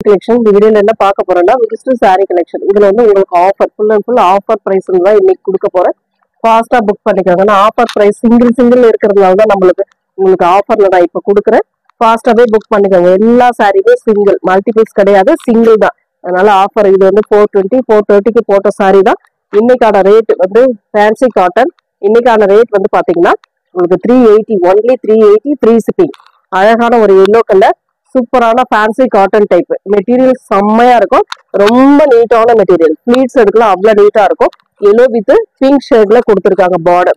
Collection. இந்த வீடியோல என்ன பார்க்க போறோம்னா விசிட் saree கலெக்ஷன். இதுல வந்து உங்களுக்கு offer full and full offer price தான் இன்னைக்கு கொடுக்க போறேன். ஃபாஸ்டா புக் பண்ணிக்கோங்க. நான் ஆஃபர் பிரைஸ் சிங்கிள் இருக்கிறதுனால தான் உங்களுக்கு ஆஃபர்ல தான் இப்ப கொடுக்குறேன். ஃபாஸ்டாவே புக் பண்ணிக்கோங்க. எல்லா சாரியுமே சிங்கிள், மல்டிபிள்ஸ் கிடையாது, சிங்கிள் தான். அதனால ஆஃபர் இது வந்து 420 430க்கு போட்ட சாரி தான். இன்னைக்கான ரேட் வந்து ஃபேன்சி காட்டன். இன்னைக்கான ரேட் வந்து பாத்தீங்கன்னா உங்களுக்கு 380, ஒன்லி 380 ஃப்ரீ ஷிப்பிங். அழகான ஒரு எல்லோ கலர் சூப்பரான ஃபேன்சி காட்டன் டைப் மெட்டீரியல் செம்மையா இருக்கும். ரொம்ப நீட்டான மெட்டீரியல், ஃபிளீட்ஸ் எடுக்கலாம் அவ்வளவு நீட்டா இருக்கும். எல்லோ வித் பிங்க் ஷேட்ல கொடுத்துருக்காங்க.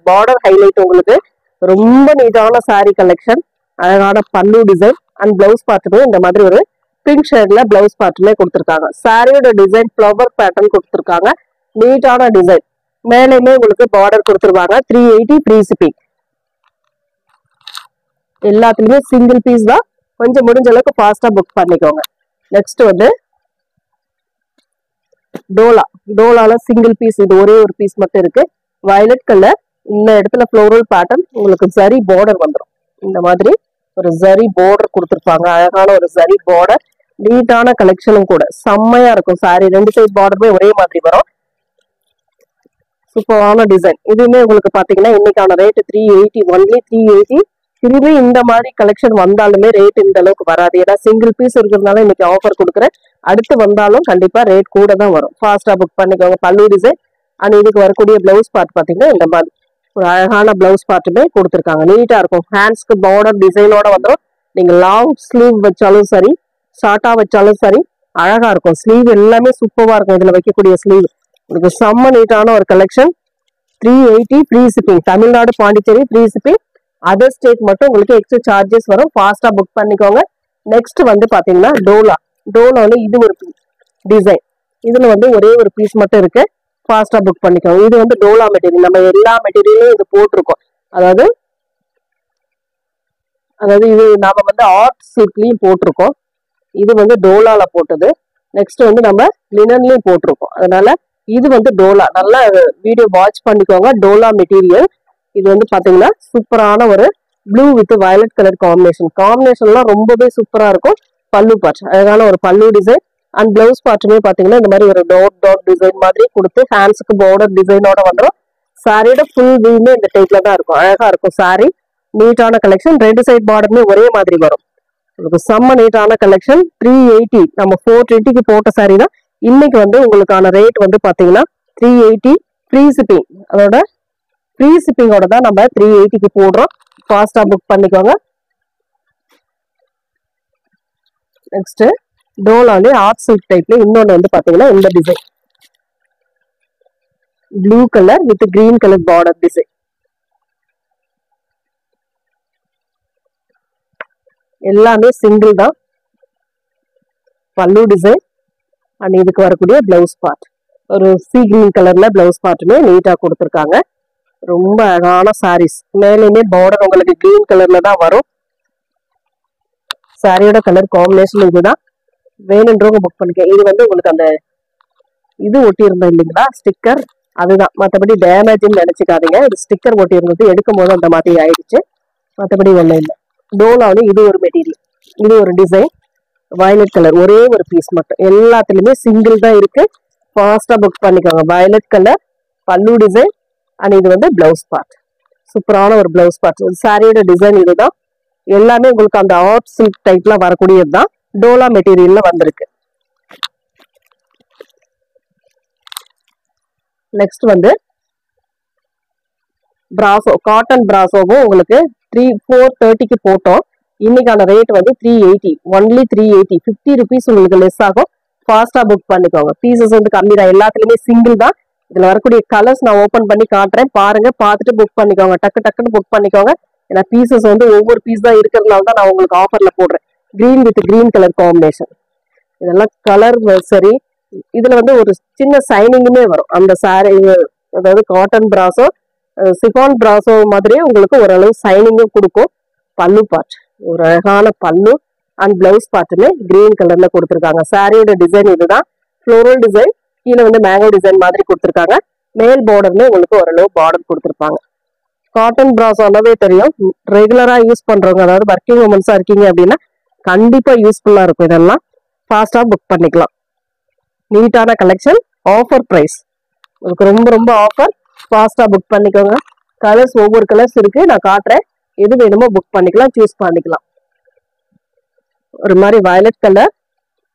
பார்டர் ஹைலைட் உங்களுக்கு. ரொம்ப நீட்டான saree கலெக்ஷன். அழகான பல்லு டிசைன் அண்ட் பிளவுஸ் பார்ட்டுமே இந்த மாதிரி ஒரு பிங்க் ஷேட்ல பிளவுஸ் பார்ட்டுமே கொடுத்துருக்காங்க. சாரியோட டிசைன் ஃபிளவர் பேட்டர்ன் கொடுத்துருக்காங்க. நீட்டான டிசைன். மேலேயுமே உங்களுக்கு பார்டர் கொடுத்துருவாங்க. 380 ஃப்ரீ ஷிப்பிங். எல்லாத்துலயுமே சிங்கிள் பீஸ் தான். கொஞ்சம் முடிஞ்ச அளவுக்கு ஃபாஸ்டா புக் பண்ணிக்கோங்க. நெக்ஸ்ட் வந்து டோலால சிங்கிள் பீஸ், இது ஒரே ஒரு பீஸ் மட்டும் இருக்கு. Violet colour. இந்த இடத்துல ஃப்ளோரல் பேட்டர்ன் உங்களுக்கு ஜரி பார்டர் வந்துடும். இந்த மாதிரி ஒரு ஜரி பார்டர் கொடுத்துருப்பாங்க. அழகான ஒரு ஜரி பார்டர். நீட்டான கலெக்ஷனும் கூட செம்மையா இருக்கும். சாரி ரெண்டு சைட் பார்டருமே ஒரே மாதிரி வரும். சூப்பரான டிசைன். இதுவுமே உங்களுக்கு பாத்தீங்கன்னா இன்னைக்கான ரேட் 380, ஒன்லி 380. திரும்பி இந்த மாதிரி கலெக்ஷன் வந்தாலுமே ரேட் இந்த அளவுக்கு வராது. ஏன்னா சிங்கிள் பீஸ் இருக்கிறதுனால இன்னைக்கு ஆஃபர் கொடுக்குறேன். அடுத்து வந்தாலும் கண்டிப்பா ரேட் கூட தான் வரும். ஃபாஸ்டா புக் பண்ணிக்கோங்க. பல்லு டிசைன் அண்ட் இதுக்கு வரக்கூடிய பிளவுஸ் பார்ட் பாத்தீங்கன்னா இந்த மாதிரி ஒரு அழகான பிளவுஸ் பார்ட்டுமே கொடுத்துருக்காங்க. நீட்டா இருக்கும். ஹேண்ட்ஸ்க்கு பார்டர் டிசைனோட வந்துடும். நீங்க லாங் ஸ்லீவ் வச்சாலும் சரி, ஷார்ட்டா வச்சாலும் சரி, அழகா இருக்கும். ஸ்லீவ் எல்லாமே சூப்பரா இருக்கும். இதுல வைக்கக்கூடிய ஸ்லீவ் உங்களுக்கு செம்ம நீட்டான ஒரு collection. 380 free shipping. Tamil Nadu, Pondicherry free shipping. Other state மட்டும் உங்களுக்கு எக்ஸ்ட்ரா சார்ஜஸ் வரும். ஃபாஸ்டா புக் பண்ணிக்கோங்க. நெக்ஸ்ட் வந்து பாத்தீங்கன்னா டோலால இது ஒரு டிசைன். இதுல வந்து ஒரே ஒரு பீஸ் மட்டும் இருக்கு. ஃபாஸ்டா புக் பண்ணிக்கோங்க. இது வந்து டோலா மெட்டீரியல். நம்ம எல்லா மெட்டீரியலும் இது போட்டிருக்கோம். அதாவது இது நாம வந்து ஆர்ட் சில்க்லயும் போட்டிருக்கோம். இது வந்து டோலால போட்டது. நெக்ஸ்ட் வந்து நம்ம லினன்லயும் போட்டிருக்கோம். அதனால இது வந்து டோலா. நல்லா வீடியோ வாட்ச் பண்ணிக்கோங்க. டோலா மெட்டீரியல். இது வந்து பாத்தீங்கன்னா சூப்பரான ஒரு ப்ளூ வித் வயலட் கலர் காம்பினேஷன்லாம் ரொம்பவே சூப்பரா இருக்கும். பல்லு பார்ட் அழகான ஒரு பல்லு டிசைன் அண்ட் பிளவுஸ் பார்ட்டுமே பாத்தீங்கன்னா இந்த மாதிரி ஒரு டாட் டிசைன் மாதிரி கொடுத்து ஹேண்ட்ஸுக்கு பார்டர் டிசைனோட வந்துடும். சாரியோட ஃபுல் வியூமே இந்த டைப்ல தான் இருக்கும். அழகா இருக்கும் சாரி. நீட்டான கலெக்ஷன். ரெண்டு சைட் பார்டருமே ஒரே மாதிரி வரும். உங்களுக்கு செம்ம நீட்டான கலெக்ஷன். 380. நம்ம 420க்கு போட்ட சாரி தான். இன்னைக்கு வந்து உங்களுக்கான ரேட் வந்து பாத்தீங்கன்னா 380 ஃப்ரீ ஷிப்பிங். அதோட ஃப்ரீ ஷிப்பிங்கோட தான் நம்ம 380க்கு போடுறோம். ஃபாஸ்டா புக் பண்ணிக்கோங்க. நெக்ஸ்ட் டோலாலே ஆர்ட் சில்க் டைப்ல இன்னொன்னு வந்து பாத்தீங்கன்னா இந்த design blue colour with green colour border design. எல்லாமே சிங்கிள் தான். பல்லு டிசைன் அண்ட் இதுக்கு வரக்கூடிய பிளவுஸ் பார்ட் ஒரு சி கிரீன் கலர்ல பிளவுஸ் பார்ட்டுமே நீட்டா கொடுத்துருக்காங்க. ரொம்ப அழகான சாரீஸ். மேலேயுமே பார்டர் உங்களுக்கு கிரீன் கலர்ல தான் வரும். சாரியோட கலர் காம்பினேஷன் இதுதான். வேணுன்றவங்க புக் பண்ணிக்க. இது வந்து உங்களுக்கு அந்த இது ஒட்டி இருந்தோம் இல்லைங்களா, ஸ்டிக்கர், அதுதான். மற்றபடி டேமேஜ்னு நினைச்சுக்காதீங்க. இது ஸ்டிக்கர் ஒட்டி இருந்தது, எடுக்கும் போது அந்த மாதிரி ஆயிடுச்சு. மற்றபடி ஒன்றும் இல்லை. டோலாவில் இது ஒரு மெட்டீரியல், இது ஒரு டிசைன். வயலட் கலர் ஒரே ஒரு பீஸ் மட்டும். எல்லாத்துலயுமே சிங்கிள் தான் இருக்கு. ஃபாஸ்டா புக் பண்ணிக்கோங்க. வயலட் கலர் பல்லு டிசைன் அண்ட் இது வந்து பிளவுஸ் பார்ட். சூப்பரான ஒரு பிளவுஸ் பார்ட். சாரியோட டிசைன் இதுதான். எல்லாமே உங்களுக்கு அந்த ஆர்ட் சில்க் டைப்ல வரக்கூடியது தான். டோலா மெட்டீரியல்ல வந்திருக்கு. நெக்ஸ்ட் வந்து பிராசோ, காட்டன் பிராசோவும் உங்களுக்கு 430க்கு போட்டோம். இன்னைக்கான ரேட் வந்து 380, ஒன்லி 380. 50 ருபீஸ் உங்களுக்கு லெஸ் ஆகும். ஃபாஸ்டா புக் பண்ணிக்கோங்க. பீசஸ் வந்து கம்மி தான். எல்லாத்துலயுமே சிங்கிள் தான். இதுல வரக்கூடிய கலர்ஸ் நான் ஓபன் பண்ணி காட்டுறேன். பாருங்க, பார்த்துட்டு புக் பண்ணிக்கோங்க. டக்குன்னு புக் பண்ணிக்கோங்க. ஏன்னா பீசஸ் வந்து ஒவ்வொரு பீஸ் தான் இருக்கிறதுனால தான் நான் உங்களுக்கு ஆஃபர்ல போடுறேன். Green with green colour combination. இதெல்லாம் கலர் சரி. இதுல வந்து ஒரு சின்ன சைனிங்குமே வரும். அந்த சாரி, அதாவது காட்டன் பிராசோ, சிஃபான் பிராசோ மாதிரியே உங்களுக்கு ஓரளவு சைனிங்கும் கொடுக்கும். பல்லு பார்ட் ஒரு அழகான பல்லு அண்ட் பிளவுஸ் பார்ட்டுமே கிரீன் கலர்ல கொடுத்துருக்காங்க. சாரியோட டிசைன் இதுதான். Floral design. கீழே வந்து மேங்கோ டிசைன் மாதிரி கொடுத்துருக்காங்க. மேல் பார்டர்ல உங்களுக்கு ஓரளவு பார்டர் கொடுத்துருப்பாங்க. காட்டன் பிராசோவே தெரியும். ரெகுலரா யூஸ் பண்றவங்க, அதாவது ஒர்க்கிங் உமன்ஸா இருக்கீங்க அப்படின்னா கண்டிப்பா யூஸ்ஃபுல்லா இருக்கும். இதெல்லாம் ஃபாஸ்டா புக் பண்ணிக்கலாம். நீட்டான கலெக்ஷன், ஆஃபர் பிரைஸ், உங்களுக்கு ரொம்ப ரொம்ப ஆஃபர். ஃபாஸ்டா புக் பண்ணிக்கோங்க. கலர்ஸ் ஒவ்வொரு கலர்ஸ் இருக்கு, நான் காட்டுறேன். எது வேணுமோ புக் பண்ணிக்கலாம், சூஸ் பண்ணிக்கலாம். ஒரு மாதிரி violet colour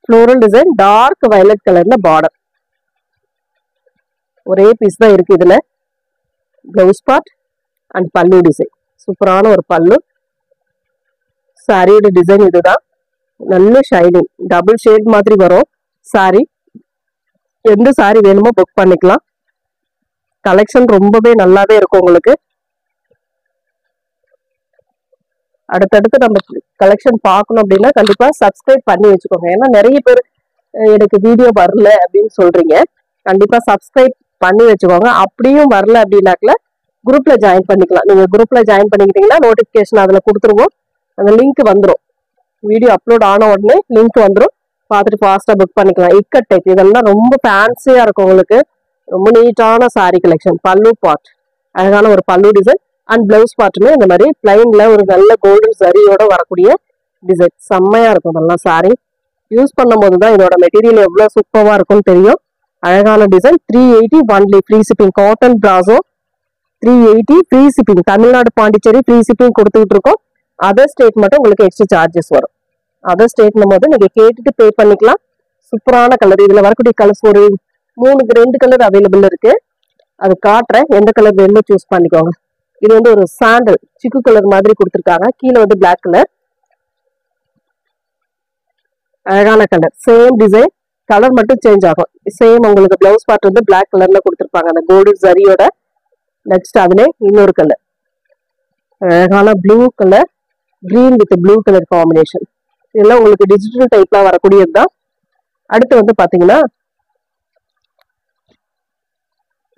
floral design, dark violet கலர்ல பார்டர். ஒரே பீஸ் தான் இருக்கு இதுல. Blouse part and pallu design, சூப்பரான ஒரு பல்லு. சாரியோட டிசைன் இதுதான். நல்ல ஷைனிங், டபுள் ஷேட் மாதிரி வரும் சாரி. எந்த சாரி வேணுமோ புக் பண்ணிக்கலாம். கலெக்ஷன் ரொம்பவே நல்லாவே இருக்கும் உங்களுக்கு. அடுத்தடுத்து நம்ம கலெக்ஷன் பார்க்கணும் அப்படின்னா கண்டிப்பா சப்ஸ்கிரைப் பண்ணி வச்சுக்கோங்க. ஏன்னா நிறைய பேர் எனக்கு வீடியோ வரல அப்படின்னு சொல்றீங்க. கண்டிப்பா சப்ஸ்கிரைப் பண்ணி வச்சுக்கோங்க. அப்படியும் வரல அப்படின்னாக்கல குரூப்ல ஜாயின் பண்ணிக்கலாம். நீங்க குரூப்ல ஜாயின் பண்ணிக்கிட்டீங்கன்னா நோட்டிபிகேஷன் அதுல கொடுத்துருவோம். அந்த லிங்க் வந்துடும். வீடியோ அப்லோட் ஆன உடனே லிங்க் வந்துடும். பார்த்துட்டு ஃபாஸ்டா புக் பண்ணிக்கலாம். இக்கட் டைப் இதெல்லாம் ரொம்ப ஃபேன்சியா இருக்கும் உங்களுக்கு. ரொம்ப நீட்டான சாரி கலெக்ஷன். பல்லு பார்ட் அழகான ஒரு பல்லு டிசைன் அண்ட் பிளவுஸ் பார்ட்டுமே இந்த மாதிரி பிளைன்ல ஒரு நல்ல கோல்டன் சரியோட வரக்கூடிய டிசைன். செம்மையா இருக்கும் இதெல்லாம். சாரி யூஸ் பண்ணும் போதுதான் இதோட மெட்டீரியல் எவ்வளவு சூப்பரா இருக்கும்னு தெரியும். அழகான design. 380 only free shipping. Cotton brasso 380 free shipping. Tamil Nadu Pondicherry free shipping கொடுத்துட்டு இருக்கோம். அதர் ஸ்டேட் மட்டும் உங்களுக்கு எக்ஸ்ட்ரா சார்ஜஸ் வரும். அதர் ஸ்டேட்னும் போது நீங்க கேட்டுட்டு பே பண்ணிக்கலாம். சூப்பரான கலர். இதுல வரக்கூடிய கலர்ஸ் ஒரு 2 கலர் அவைலபிள் இருக்கு. அது காட்டுறேன். எந்த கலர் வேணுமோ சூஸ் பண்ணிக்கோங்க. இது வந்து ஒரு சாண்டல் சிக்கு கலர் மாதிரி கொடுத்துருக்காங்க. கீழே வந்து பிளாக் கலர். அழகான கலர். சேம் டிசைன், கலர் மட்டும் சேஞ்ச் ஆகும். சேம் உங்களுக்கு பிளவுஸ் பார்ட் வந்து பிளாக் கலர்ல கொடுத்துருப்பாங்க அந்த கோல்டன் சரியோட. நெக்ஸ்ட் அதுல இன்னொரு கலர், அழகான blue colour, green with blue colour combination. இதெல்லாம் உங்களுக்கு டிஜிட்டல் டைப்ல வரக்கூடியது தான். அடுத்து வந்து பாத்தீங்கன்னா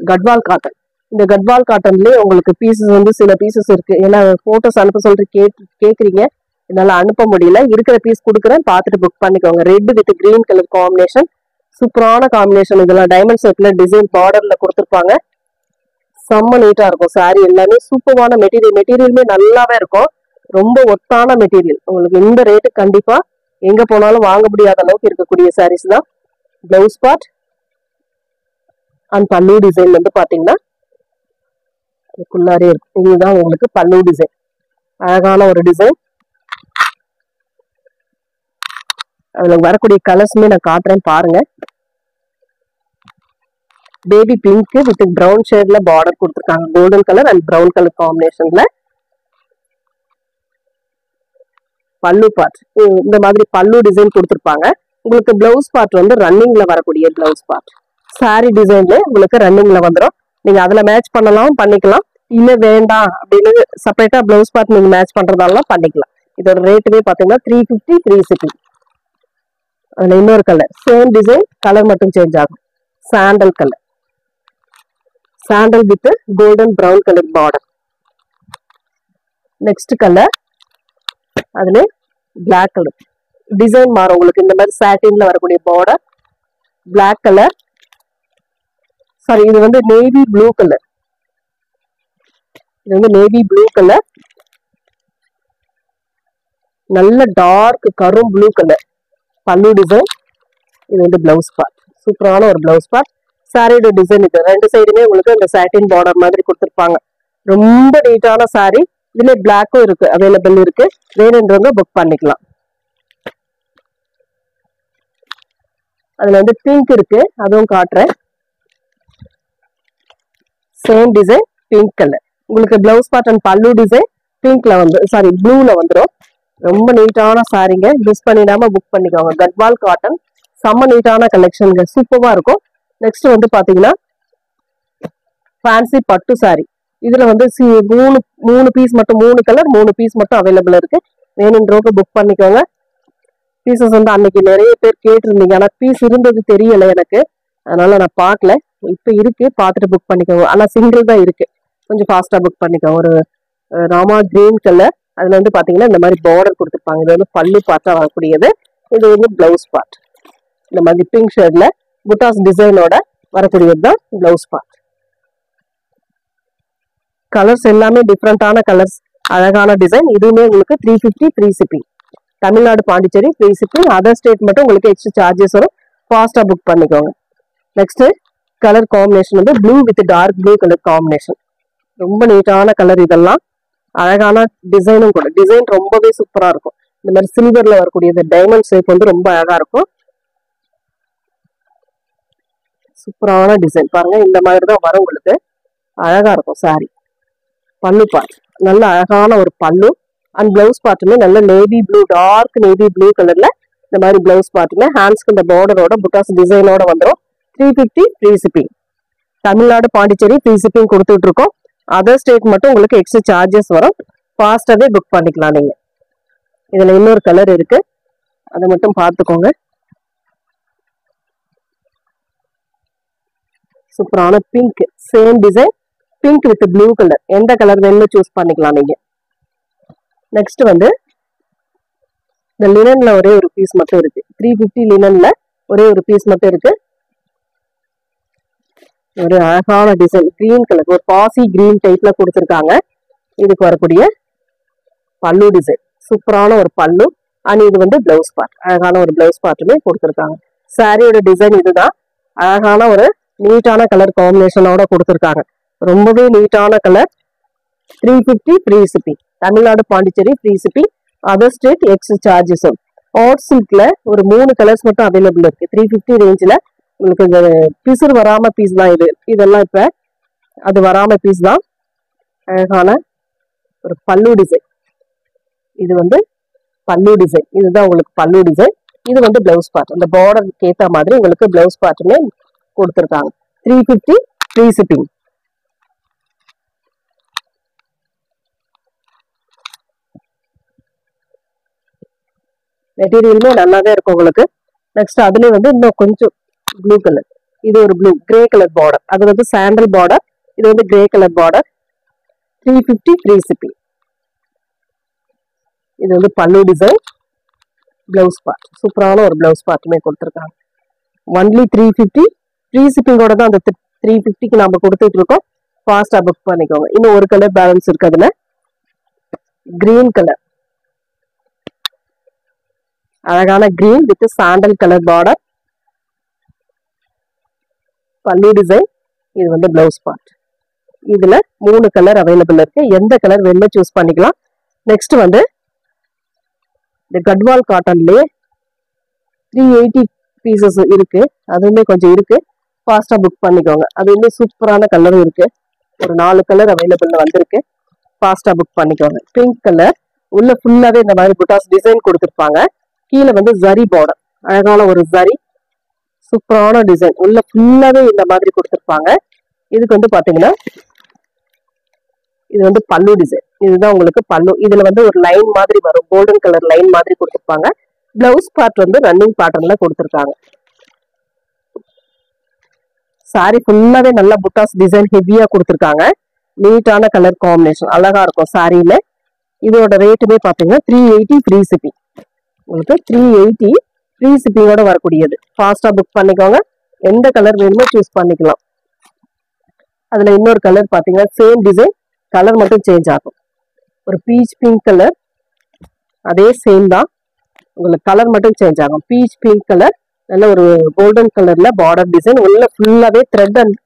கட்வால் காட்டன். இந்த கட்வால் காட்டன்லயே உங்களுக்கு பீசஸ் வந்து சில பீசஸ் இருக்கு. ஏன்னா போட்டோஸ் அனுப்ப சொல்லிட்டு கேக்குறீங்க, என்னால அனுப்ப முடியல. இருக்கிற பீஸ் கொடுக்குறேன், பார்த்துட்டு புக் பண்ணிக்கோங்க. Red with green colour combination, சூப்பரான காம்பினேஷன். இதெல்லாம் டைமண்ட் ஷேப்ல டிசைன் பார்டர்ல கொடுத்துருப்பாங்க. செம்ம நீட்டா இருக்கும். சாரி எல்லாமே சூப்பரான மெட்டீரியல். மெட்டீரியலுமே நல்லாவே இருக்கும். ரொம்ப ஒத்தான மெட்டீரியல். உங்களுக்கு இந்த ரேட்டு கண்டிப்பா எங்க போனாலும் வாங்க முடியாத அளவுக்கு இருக்கக்கூடிய சாரீஸ் தான். Blouse part and pallu design வந்து பாத்தீங்கன்னா அதுக்குள்ளாரே இருக்கும். இதுதான் உங்களுக்கு பல்லு டிசைன். அழகான ஒரு டிசைன். அதுல வரக்கூடிய கலர்ஸுமே நான் காட்டுறேன் பாருங்க. பேபி பிங்க் வித் பிரவுன் ஷேட்ல பார்டர் கொடுத்துருக்காங்க. Golden colour and brown colour காம்பினேஷன்ல. பல்லு பார்ட் இந்த மாதிரி பல்லு டிசைன் கொடுத்துருப்பாங்க. உங்களுக்கு பிளவுஸ் பார்ட் வந்து ரன்னிங்ல வரக்கூடிய பிளவுஸ் பார்ட். சாரி டிசைன்ல உங்களுக்கு ரன்னிங்ல வந்துடும். நீங்க அதுல மேட்ச் பண்ணலாம், பண்ணிக்கலாம். இல்ல வேண்டாம் அப்படின்னு செப்பரேட்டா பிளவுஸ் பார்ட் நீங்க மேட்ச் பண்றதாலாம் பண்ணிக்கலாம். இதோட ரேட்டுமே பாத்தீங்கன்னா 350 ஃப்ரீ ஷிப்பிங். அதுல இன்னொரு கலர் சேம் டிசைன், கலர் மட்டும் சேஞ்ச் ஆகும். Sandal colour, sandal with golden brown colour border. Next colour அதுல பிளாக் கலர் டிசைன் மாறும் உங்களுக்கு. இந்த மாதிரி சாட்டின்ல வரக்கூடிய பார்டர். பிளாக் கலர், சாரி இது வந்து நேவி ப்ளூ கலர். இது வந்து நேவி ப்ளூ கலர், நல்ல டார்க் கரும் ப்ளூ கலர். பல்லு டிசைன். இது வந்து பிளவுஸ் பார்ட். சூப்பரான ஒரு பிளவுஸ் பார்ட். சாரியோட டிசைன் இது. ரெண்டு சைடுமே உங்களுக்கு இந்த சாட்டின் பார்டர் மாதிரி கொடுத்துருப்பாங்க. ரொம்ப நீட்டான சாரி. இதுல பிளாக்கும் இருக்கு, அவைலபிள் இருக்கு. வேணுன்றவங்க புக் பண்ணிக்கலாம். அதுல வந்து பிங்க் இருக்கு, அதுவும் காட்டுறேன். Same design, pink colour. உங்களுக்கு blouse part and pallu design பிங்க்ல வந்து சாரி ப்ளூல வந்துடும். ரொம்ப நீட்டான சாரிங்க. மிஸ் பண்ணிடாம புக் பண்ணிக்கோங்க. கட்வால் காட்டன் செம்ம நீட்டான கலெக்ஷனுங்க. சூப்பரா இருக்கும். நெக்ஸ்ட் வந்து பாத்தீங்கன்னா ஃபேன்சி பட்டு சாரி. இதுல வந்து மூணு பீஸ் மட்டும், 3 கலர் 3 பீஸ் மட்டும் அவைலபிள் இருக்கு. வேணுன்றவங்க புக் பண்ணிக்கோங்க. பீசஸ் வந்து அன்னைக்கு நிறைய பேர் கேட்டிருந்தீங்க, ஆனா பீஸ் இருந்தது தெரியல எனக்கு, அதனால நான் பார்க்கல. இப்ப இருக்கு, பார்த்துட்டு புக் பண்ணிக்கோங்க. ஆனா சிங்கிள் தான் இருக்கு, கொஞ்சம் ஃபாஸ்டா புக் பண்ணிக்கோங்க. ஒரு ராமா கிரீன் கலர். அதுல வந்து பாத்தீங்கன்னா இந்த மாதிரி பார்டர் கொடுத்துருப்பாங்க. இது வந்து பல்லு பார்ட்டா வரக்கூடியது. இது வந்து பிளவுஸ் பார்ட். இந்த மாதிரி பிங்க் ஷேட்ல புட்டாஸ் டிசைனோட வரக்கூடியது தான் பிளவுஸ் பார்ட். கலர்ஸ் எல்லாமே டிஃப்ரெண்டான கலர்ஸ், அழகான டிசைன். இதுவுமே உங்களுக்கு 350 free shipping. Tamil Nadu Pondicherry free shipping. Other state மட்டும் உங்களுக்கு எக்ஸ்ட்ரா சார்ஜஸ் வரும். ஃபாஸ்டா புக் பண்ணிக்கோங்க. நெக்ஸ்ட் கலர் காம்பினேஷன் வந்து blue with dark blue colour combination. ரொம்ப நீட்டான கலர். இதெல்லாம் அழகான டிசைனும் கூட. டிசைன் ரொம்பவே சூப்பரா இருக்கும். இந்த மாதிரி சில்வர்ல வரக்கூடிய இந்த டைமண்ட் ஷேப் வந்து ரொம்ப அழகா இருக்கும். சூப்பரான டிசைன் பாருங்க. இந்த மாதிரி தான் வரும் உங்களுக்கு. அழகா இருக்கும் சாரி. பல்லு பார்ட் நல்ல அழகான ஒரு பல்லு. அண்ட் பிளவுஸ் பார்ட்டுமே நல்ல navy blue, dark navy blue கலர்ல இந்த மாதிரி பிளவுஸ் பார்ட்டுமே ஹேண்ட்ஸ்க்கு இந்த பார்டரோட புட்டாஸ் டிசைனோட வந்துடும். 350 free shipping. Tamil Nadu Pondicherry free shipping கொடுத்துட்டு இருக்கோம். அதர் ஸ்டேட் மட்டும் உங்களுக்கு எக்ஸ்ட்ரா சார்ஜஸ் வரும். ஃபாஸ்டாவே புக் பண்ணிக்கலாம் நீங்க. இதுல இன்னொரு கலர் இருக்கு, அதை மட்டும் பார்த்துக்கோங்க. சூப்பரான pink, same design, pink with blue colour. எந்த கலர் வேணும்னு சூஸ் பண்ணிக்கலாம் நீங்க. நெக்ஸ்ட் வந்து இந்த லினன்ல ஒரே ஒரு பீஸ் மட்டும் இருக்கு. 350 லினன்ல ஒரே ஒரு பீஸ் மட்டும் இருக்கு. ஒரு அழகான டிசைன், கிரீன் கலர், ஒரு பாசி கிரீன் டைப்ல கொடுத்துருக்காங்க. இதுக்கு வரக்கூடிய பல்லு டிசைன் சூப்பரான ஒரு பல்லு. அண்ட் இது வந்து பிளவுஸ் பார்ட், அழகான ஒரு பிளவுஸ் பார்ட்டுமே கொடுத்துருக்காங்க. சாரியோட டிசைன் இதுதான். அழகான ஒரு நீட்டான கலர் காம்பினேஷனோட கொடுத்துருக்காங்க. ரொம்பவே நீட்டான colour. 350 free shipping. Tamil Nadu Pondicherry free shipping. Other state extra charges. Hot சில்க்ல ஒரு 3 கலர்ஸ் மட்டும் அவைலபிள் இருக்கு. 350 ரேஞ்சில் உங்களுக்கு இந்த பிசுறு வராம பீஸ் தான் இது. இதெல்லாம் இப்ப அது வராம பீஸ் தான். அழகான ஒரு பல்லு டிசைன். இது வந்து பல்லு டிசைன். இதுதான் உங்களுக்கு பல்லு டிசைன். இது வந்து பிளவுஸ் பார்ட். அந்த பார்டருக்கு ஏற்ற மாதிரி உங்களுக்கு பிளவுஸ் பார்ட்டுமே கொடுத்துருக்காங்க. 350 ஃப்ரீ ஷிப்பிங். மெட்டீரியலுமே நல்லாவே இருக்கும் உங்களுக்கு. நெக்ஸ்ட் அதுல வந்து இன்னும் கொஞ்சம் ப்ளூ கலர். இது ஒரு ப்ளூ கிரே கலர் பார்டர். அது வந்து சாண்டல் பார்டர். இது வந்து grey colour border. 350 free shipping. இது வந்து பல்லு டிசைன், பிளவுஸ் பார்ட். சூப்பரான ஒரு பிளவுஸ் பார்ட்டுமே கொடுத்துருக்காங்க. ஒன்லி 350 ஃப்ரீ ஷிப்பிங்கோட தான் அந்த 350க்கு நம்ம கொடுத்துட்டு இருக்கோம். ஃபாஸ்டா புக் பண்ணிக்கோங்க. இன்னும் ஒரு கலர் பேலன்ஸ் இருக்கு. அதுல கிரீன் கலர், அழகான green with sandal colour border. பல்லு டிசைன். இது வந்து பிளவுஸ் பார்ட். இதுல 3 கலர் அவைலபிள் இருக்கு. எந்த கலர் வேணுமோ சூஸ் பண்ணிக்கலாம். நெக்ஸ்ட் வந்து இந்த கட்வால் காட்டன்லயே 380 பீசஸ் இருக்கு. அதுவுமே கொஞ்சம் இருக்கு. ஃபாஸ்டா புக் பண்ணிக்கோங்க. அதுவுமே சூப்பரான கலரும் இருக்கு. ஒரு 4 கலர் அவைலபிள் வந்திருக்கு. ஃபாஸ்டா புக் பண்ணிக்கோங்க. Pink colour. உள்ள ஃபுல்லாவே இந்த மாதிரி புட்டாஸ் டிசைன் கொடுத்துருப்பாங்க. கீழே வந்து ஜரி பார்டர், அழகான ஒரு ஜரி, சூப்பரான டிசைன். உள்ள ஃபுல்லாவே இந்த மாதிரி கொடுத்துருப்பாங்க. இதுக்கு வந்து பாத்தீங்கன்னா இது வந்து பல்லு டிசைன். இதுதான் உங்களுக்கு பல்லு. இதுல வந்து ஒரு லைன் மாதிரி வரும், கோல்டன் கலர் லைன் மாதிரி கொடுத்துருப்பாங்க. பிளவுஸ் பார்ட் வந்து ரன்னிங் பேட்டர்ன்ல கொடுத்துருக்காங்க. சாரி ஃபுல்லாவே நல்ல புட்டாஸ் டிசைன் ஹெவியா கொடுத்துருக்காங்க. நீட்டான கலர் காம்பினேஷன் அழகா இருக்கும் சாரியில. இதோட ரேட்டுமே பாத்தீங்கன்னா 380 ஃப்ரீ ஷிப்பிங். உங்களுக்கு 380 ஃப்ரீ ஷிப்பிங்கோட வரக்கூடியது. ஃபாஸ்டா புக் பண்ணிக்கோங்க. எந்த கலர் வேணுமோ சூஸ் பண்ணிக்கலாம். அதுல இன்னொரு கலர் பாத்தீங்கன்னா சேம் டிசைன், கலர் மட்டும் சேஞ்ச் ஆகும். ஒரு பீச் பிங்க் கலர், அதே சேம் தான், உங்களுக்கு கலர் மட்டும் சேஞ்ச் ஆகும். பீச் பிங்க் கலர், நல்ல ஒரு கோல்டன் கலர்ல பார்டர் டிசைன். உள்ள ஃபுல்லாவே த்ரெட் அண்ட்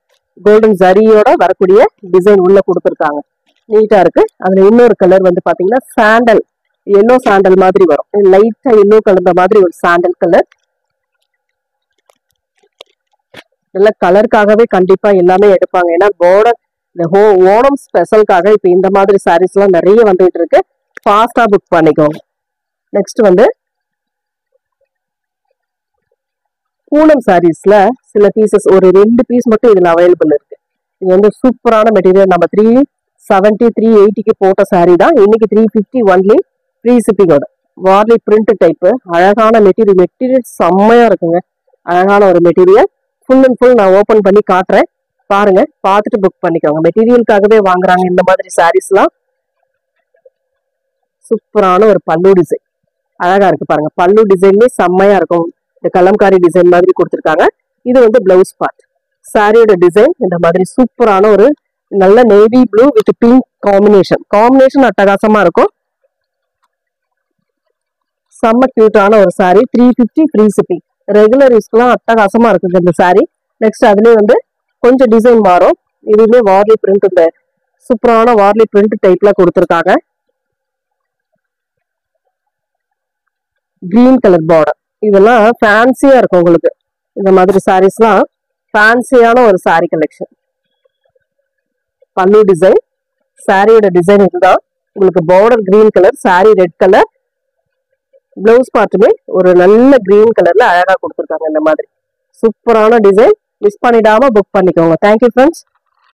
கோல்டன் ஜரியோட வரக்கூடிய டிசைன் உள்ள கொடுத்துருக்காங்க. நீட்டா இருக்கு. அதுல இன்னொரு கலர் வந்து பாத்தீங்கன்னா சாண்டல், எல்லோ சாண்டல் மாதிரி வரும். லைட்டா எல்லோ கலந்த மாதிரி ஒரு சாண்டல் கலர். நல்ல கலருக்காகவே கண்டிப்பா எல்லாமே எடுப்பாங்க. ஏன்னா பார்டர் இந்த ஓணம் ஸ்பெஷலுக்காக இப்ப இந்த மாதிரி சாரீஸ் எல்லாம் நிறைய வந்துட்டு இருக்கு. ஃபாஸ்டா புக் பண்ணிக்கோங்க. நெக்ஸ்ட் வந்து பூனம் சாரீஸ்ல சில பீசஸ், ஒரு 2 பீஸ் மட்டும் இதுல அவைலபிள் இருக்கு. இது வந்து சூப்பரான மெட்டீரியல். நம்ம 370 380க்கு போட்ட சாரீ தான். இன்னைக்கு 350 ஒன்லி ஃப்ரீ ஷிப்பிங்கோட. வார்லி பிரிண்ட் டைப், அழகான மெட்டீரியல். மெட்டீரியல் செம்மையா இருக்குங்க. அழகான ஒரு மெட்டீரியல். ஃபுல் அண்ட் ஃபுல் நான் ஓபன் பண்ணி காட்டுறேன், பாருங்க. பார்த்துட்டு புக் பண்ணிக்கோங்க. மெட்டீரியலுக்காகவே வாங்குறாங்க இந்த மாதிரி சாரீஸ் எல்லாம். சூப்பரான ஒரு பல்லு டிசைன் அழகா இருக்கு பாருங்க. பல்லு டிசைன்மே செம்மையா இருக்கும். இந்த கலம்காரி டிசைன் மாதிரி கொடுத்துருக்காங்க. இது வந்து பிளவுஸ் பார்ட். சாரியோட டிசைன் இந்த மாதிரி சூப்பரான ஒரு நல்ல navy blue with pink combination. Combination அட்டகாசமா இருக்கும். செம்ம கியூட்டான ஒரு saree 350 ஃப்ரீ ஷிப்பிங். ரெகுலர் யூஸ்க்குலாம் அட்டகாசமா இருக்குங்க இந்த saree. நெக்ஸ்ட் அதுலயே வந்து கொஞ்சம் டிசைன் மாறும். இதுவுமே வார்லி பிரிண்ட், இந்த சூப்பரான வார்லி பிரிண்ட் டைப்ல கொடுத்துருக்காங்க. Green colour border. இதெல்லாம் ஃபேன்சியா இருக்கும் உங்களுக்கு. இந்த மாதிரி சாரீஸ்லாம் ஃபேன்சியான ஒரு saree கலெக்ஷன். பல்லு டிசைன், சாரியோட டிசைன் இதுதான். உங்களுக்கு border green colour, saree red colour, blouse பார்ட்டுமே ஒரு நல்ல கிரீன் கலர்ல அழகா கொடுத்துருக்காங்க. இந்த மாதிரி சூப்பரான டிசைன். மிஸ் பண்ணிடாம புக் பண்ணிக்கோங்க. Thank you friends.